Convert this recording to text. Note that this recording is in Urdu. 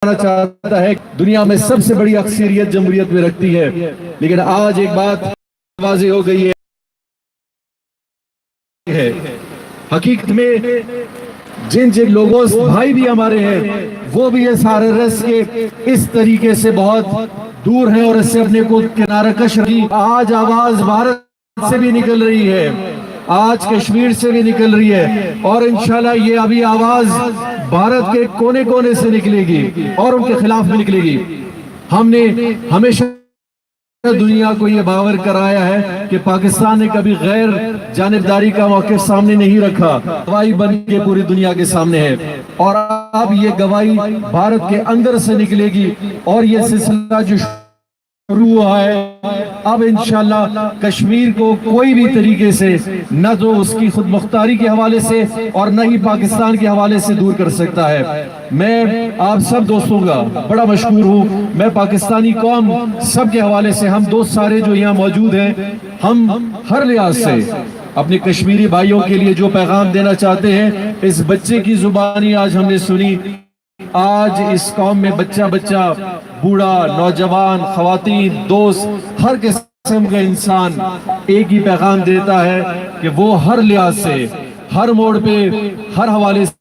چاہتا ہے دنیا میں سب سے بڑی اکثریت جمہوریت میں رکھتی ہے، لیکن آج ایک بات واضح ہو گئی ہے، حقیقت میں جن لوگوں بھائی بھی ہمارے ہیں وہ بھی اس RSS کے اس طریقے سے بہت دور ہیں اور اس سے اپنے کو کنارہ کش رہی۔ آج آواز بھارت سے بھی نکل رہی ہے، آج کشمیر سے بھی نکل رہی ہے، اور انشاءاللہ یہ ابھی آواز بھارت کے کونے کونے سے نکلے گی اور ان کے خلاف بھی نکلے گی۔ ہم نے ہمیشہ دنیا کو یہ باور کرایا ہے کہ پاکستان نے کبھی غیر جانبداری کا موقف سامنے نہیں رکھا، گواہی بن کے پوری دنیا کے سامنے ہے، اور اب یہ گواہی بھارت کے اندر سے نکلے گی، اور یہ سلسلہ جو شروع ہوا ہے اب انشاءاللہ کشمیر کو کوئی بھی طریقے سے نہ تو اس کی خود مختاری کے حوالے سے اور نہ ہی پاکستان کے حوالے سے دور کر سکتا ہے۔ میں آپ سب دوستوں کا بڑا مشکور ہوں، میں پاکستانی قوم سب کے حوالے سے، ہم دوست سارے جو یہاں موجود ہیں، ہم ہر لحاظ سے اپنے کشمیری بھائیوں کے لیے جو پیغام دینا چاہتے ہیں، اس بچے کی زبانی آج ہم نے سنی۔ آج اس قوم میں بچہ بوڑھا، نوجوان، خواتین، دوست، ہر قسم کا انسان ایک ہی پیغام دیتا ہے کہ وہ ہر لحاظ سے، ہر موڑ پہ، ہر حوالے سے